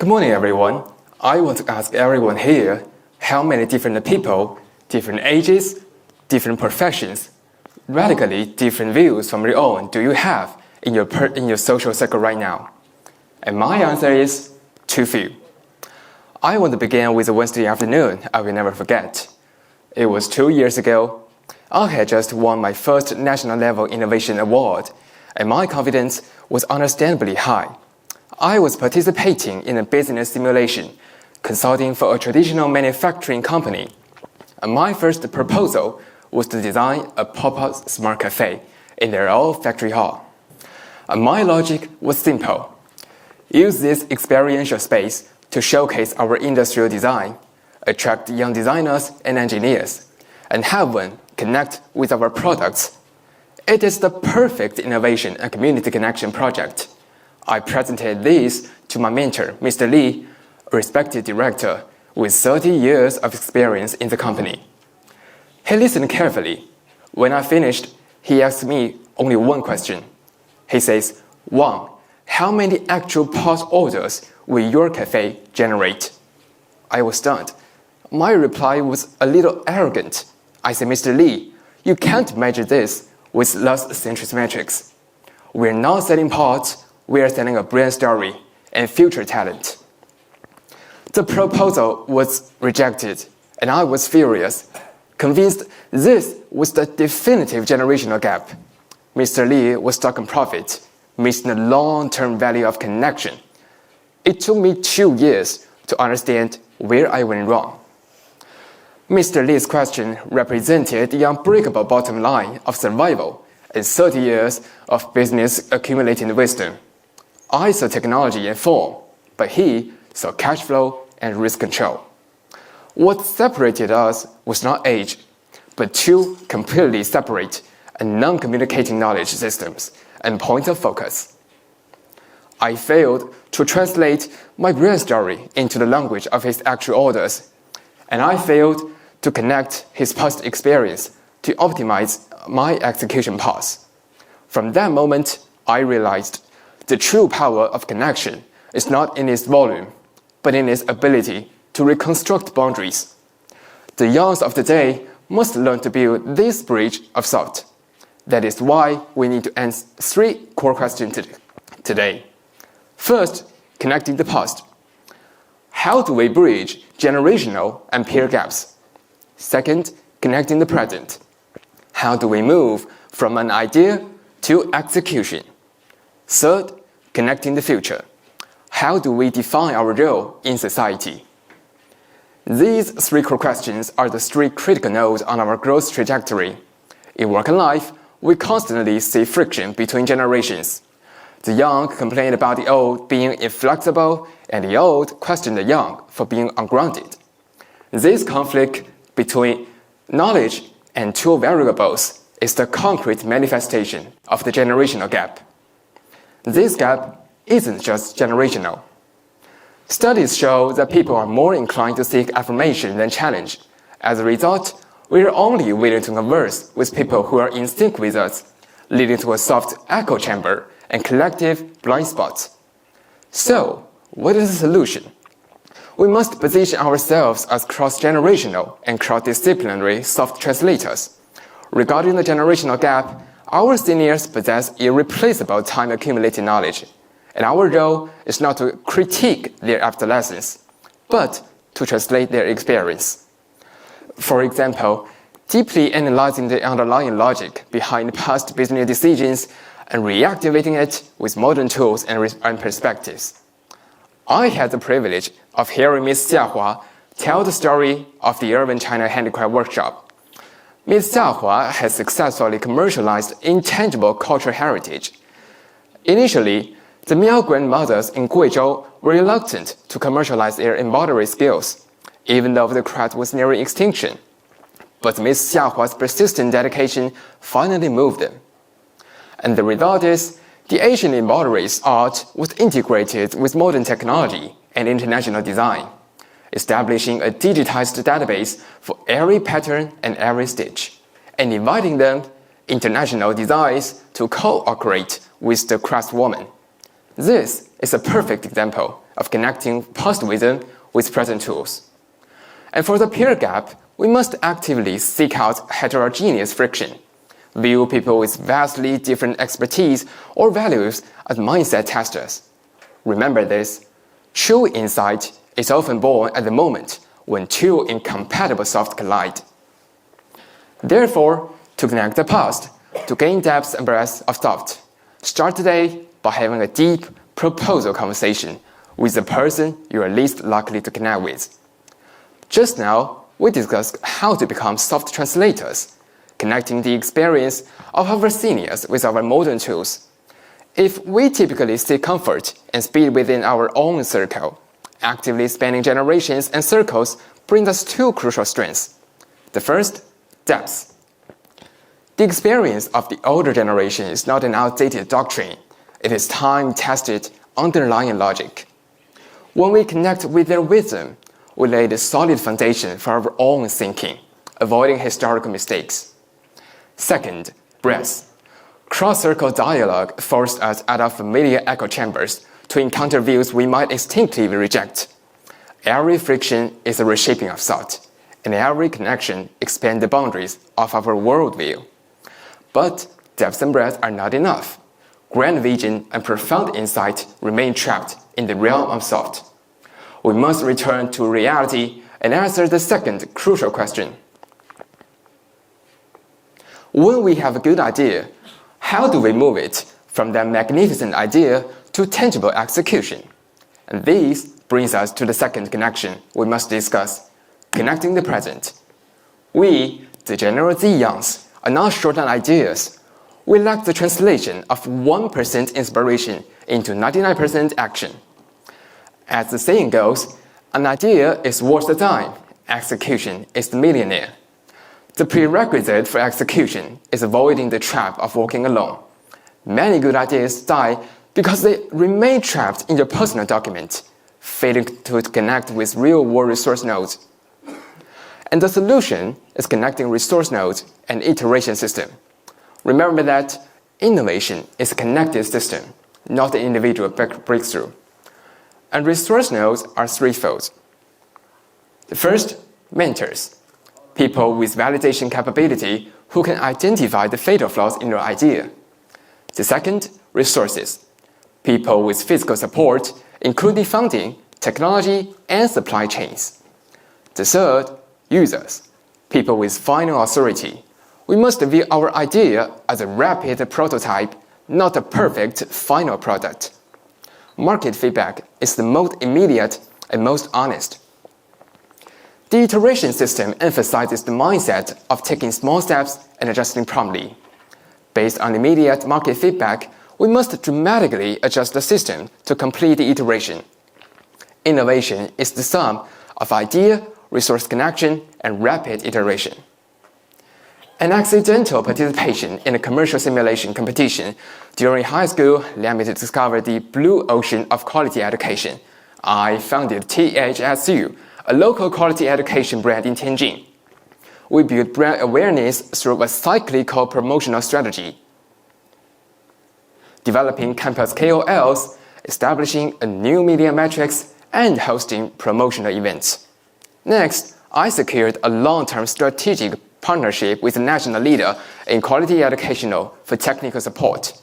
Good morning, everyone. I want to ask everyone here, how many different people, different ages, different professions, radically different views from your own do you have in your social circle right now? And my answer is too few. I want to begin with a Wednesday afternoon I will never forget. It was 2 years ago. I had just won my first national level innovation award, and my confidence was understandably high. I was participating in a business simulation, consulting for a traditional manufacturing company. And my first proposal was to design a pop-up smart cafe in their old factory hall. And my logic was simple. Use this experiential space to showcase our industrial design, attract young designers and engineers, and have them connect with our products. It is the perfect innovation and community connection project. I presented this to my mentor, Mr. Lee, a respected director with 30 years of experience in the company. He listened carefully. When I finished, he asked me only one question. He says, "Wang, how many actual pause orders will your cafe generate?" I was stunned. My reply was a little arrogant. I said, "Mr. Lee, you can't measure this with loss-centric metrics. We're not selling parts, we're selling a brand story and future talent." The proposal was rejected, and I was furious, convinced this was the definitive generational gap. Mr. Lee was stuck on profit, missing the long-term value of connection. It took me 2 years to understand where I went wrong. Mr. Lee's question represented the unbreakable bottom line of survival and 30 years of business accumulating wisdom. I saw technology and form, but he saw cash flow and risk control. What separated us was not age, but two completely separate and non-communicating knowledge systems and points of focus. I failed to translate my brand story into the language of his actual orders, and I failed to connect his past experience to optimize my execution path. From that moment, I realized the true power of connection is not in its volume, but in its ability to reconstruct boundaries. The youngs of today must learn to build this bridge of thought. That is why we need to answer 3 core questions today. First, connecting the past. How do we bridge generational and peer gaps? Second, connecting the present. How do we move from an idea to execution? Third, connecting the future. How do we define our role in society? These 3 core questions are the 3 critical nodes on our growth trajectory. In work and life, we constantly see friction between generations. The young complain about the old being inflexible, and the old question the young for being ungrounded. This conflict between knowledge and 2 variables is the concrete manifestation of the generational gap. This gap isn't just generational. Studies show that people are more inclined to seek affirmation than challenge. As a result, we are only willing to converse with people who are in sync with us, leading to a soft echo chamber and collective blind spots. So, what is the solution? We must position ourselves as cross-generational and cross-disciplinary soft translators. Regarding the generational gap, our seniors possess irreplaceable time-accumulated knowledge, and our role is not to critique their obsolescence, but to translate their experience. For example, deeply analyzing the underlying logic behind past business decisions and reactivating it with modern tools and perspectives. I had the privilege of hearing Ms. Xia Hua tell the story of the Urban China Handicraft Workshop. Ms. Xia Hua has successfully commercialized intangible cultural heritage. Initially, the Miao grandmothers in Guizhou were reluctant to commercialize their embroidery skills, even though the craft was nearing extinction. But Ms. Xia Hua's persistent dedication finally moved them. And the result is, the Asian embroidery art was integrated with modern technology and international design, establishing a digitized database for every pattern and every stitch, and inviting them, international designs, to cooperate with the craftswoman. This is a perfect example of connecting past wisdom with present tools. And for the peer gap, we must actively seek out heterogeneous friction, view people with vastly different expertise or values as mindset testers. Remember this, true insight is often born at the moment when two incompatible thoughts collide. Therefore, to connect the past, to gain depth and breadth of thought, start today by having a deep proposal conversation with the person you are least likely to connect with. Just now, we discussed how to become soft translators, connecting the experience of our seniors with our modern tools. If we typically seek comfort and speed within our own circle, actively spanning generations and circles brings us two crucial strengths. The first, depth. The experience of the older generation is not an outdated doctrine. It is time-tested, underlying logic. When we connect with their wisdom, we lay the solid foundation for our own thinking, avoiding historical mistakes. Second, breadth. Cross-circle dialogue forced us out of familiar echo chambers to encounter views we might instinctively reject. Every friction is a reshaping of thought, and every connection expands the boundaries of our worldview. But depth and breadth are not enough. Grand vision and profound insight remain trapped in the realm of thought. We must return to reality and answer the second crucial question. When we have a good idea, how do we move it from that magnificent idea to tangible execution? And this brings us to the second connection we must discuss, connecting the present. We, the General Z Youngs, are not short on ideas. We lack the translation of 1% inspiration into 99% action. As the saying goes, an idea is worth the dime, execution is the millionaire. The prerequisite for execution is avoiding the trap of walking alone. Many good ideas die because they remain trapped in your personal document, failing to connect with real-world resource nodes. And the solution is connecting resource nodes and iteration system. Remember that innovation is a connected system, not an individual breakthrough. And resource nodes are threefold. The first, mentors. People with validation capability who can identify the fatal flaws in your idea. The second, resources. People with physical support, including funding, technology, and supply chains. The third, users. People with final authority. We must view our idea as a rapid prototype, not a perfect final product. Market feedback is the most immediate and most honest. The iteration system emphasizes the mindset of taking small steps and adjusting promptly. Based on immediate market feedback, we must dramatically adjust the system to complete the iteration. Innovation is the sum of idea, resource connection, and rapid iteration. An accidental participation in a commercial simulation competition during high school led me to discover the blue ocean of quality education. I founded TEDxTCA, a local quality education brand in Tianjin. We built brand awareness through a cyclical promotional strategy, developing campus KOLs, establishing a new media metrics, and hosting promotional events. Next, I secured a long-term strategic partnership with a national leader in quality educational for technical support.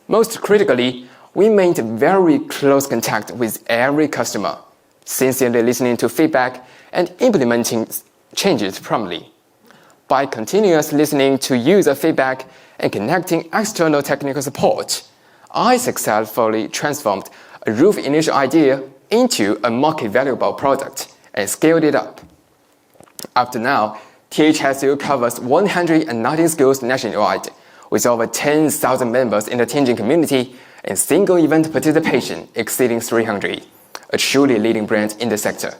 Most critically, we maintained very close contact with every customer, sincerely listening to feedback and implementing changes promptly. By continuously listening to user feedback and connecting external technical support, I successfully transformed a rough initial idea into a market valuable product and scaled it up. Up to now, TEDxTCA covers 119 schools nationwide, with over 10,000 members in the Tianjin community and single event participation exceeding 300, a truly leading brand in the sector.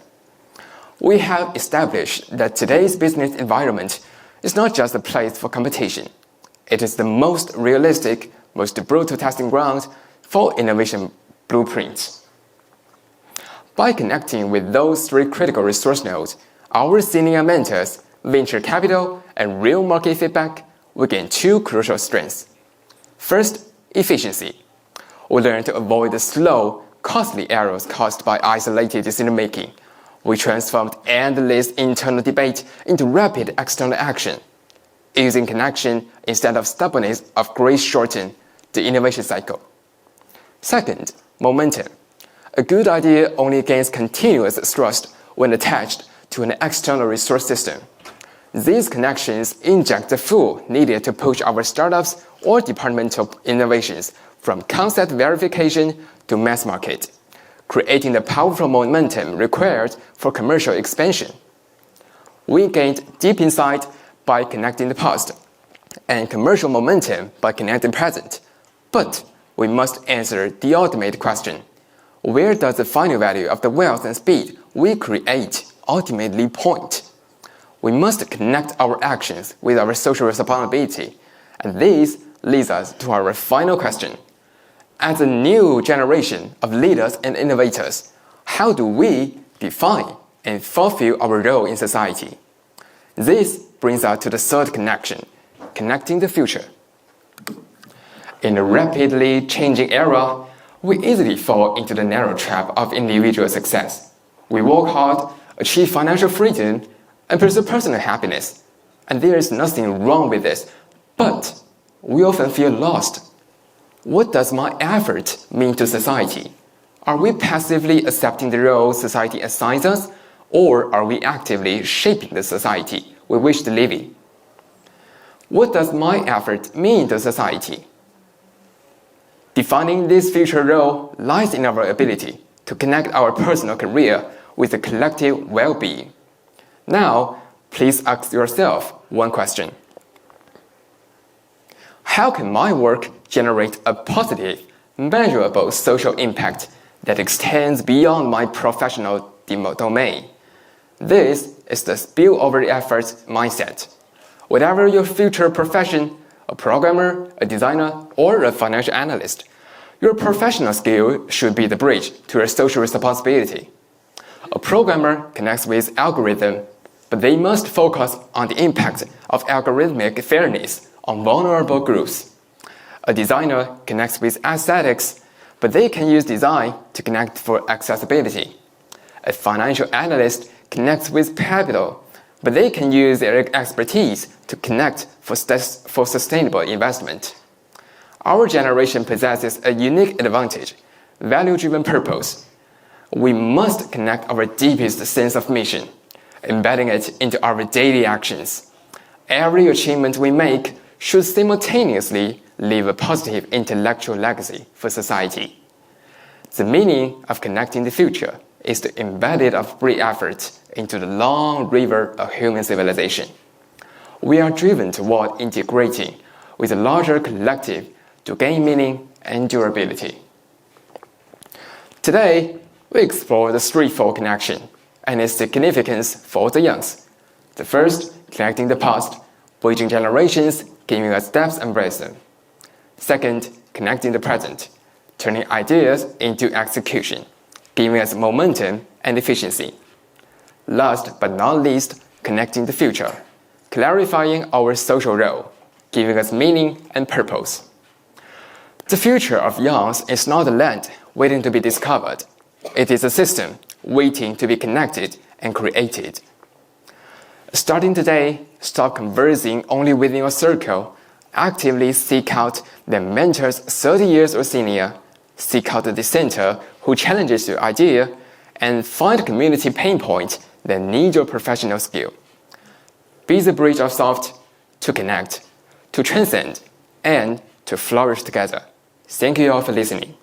We have established that today's business environment is not just a place for competition. It is the most realistic, most brutal testing ground for innovation blueprints. By connecting with those three critical resource nodes, our senior mentors, venture capital, and real market feedback, we gain two crucial strengths. First, efficiency. We learn to avoid the slow, costly errors caused by isolated decision-making. We transformed endless internal debate into rapid external action. Using connection instead of stubbornness of grace shorten the innovation cycle. Second, momentum. A good idea only gains continuous thrust when attached to an external resource system. These connections inject the fuel needed to push our startups or departmental innovations from concept verification to mass market, creating the powerful momentum required for commercial expansion. We gained deep insight by connecting the past, and commercial momentum by connecting the present. But we must answer the ultimate question. Where does the final value of the wealth and speed we create ultimately point? We must connect our actions with our social responsibility, and this leads us to our final question. As a new generation of leaders and innovators, how do we define and fulfill our role in society? This brings us to the third connection, connecting the future. In a rapidly changing era, we easily fall into the narrow trap of individual success. We work hard, achieve financial freedom, and pursue personal happiness. And there is nothing wrong with this, but we often feel lost. What does my effort mean to society? Are we passively accepting the role society assigns us, or are we actively shaping the society we wish to live in? What does my effort mean to society? Defining this future role lies in our ability to connect our personal career with the collective well-being. Now, please ask yourself one question. How can my work generate a positive, measurable social impact that extends beyond my professional domain? This is the spillover efforts mindset. Whatever your future profession, a programmer, a designer, or a financial analyst, your professional skill should be the bridge to your social responsibility. A programmer connects with algorithm, but they must focus on the impact of algorithmic fairness on vulnerable groups. A designer connects with aesthetics, but they can use design to connect for accessibility. A financial analyst connects with capital, but they can use their expertise to connect for sustainable investment. Our generation possesses a unique advantage, value-driven purpose. We must connect our deepest sense of mission, embedding it into our daily actions. Every achievement we make should simultaneously leave a positive intellectual legacy for society. The meaning of connecting the future is to embed it of great effort into the long river of human civilization. We are driven toward integrating with a larger collective to gain meaning and durability. Today, we explore the threefold connection and its significance for the youngs. The first, connecting the past, bridging generations, giving us depth and wisdom. Second, connecting the present, turning ideas into execution, giving us momentum and efficiency. Last but not least, connecting the future, clarifying our social role, giving us meaning and purpose. The future of youngs is not a land waiting to be discovered. It is a system waiting to be connected and created. Starting today, stop conversing only within your circle. Actively seek out the mentors 30 years or senior. Seek out the dissenter who challenges your idea, and find a community pain point that needs your professional skill. Be the bridge of thought to connect, to transcend, and to flourish together. Thank you all for listening.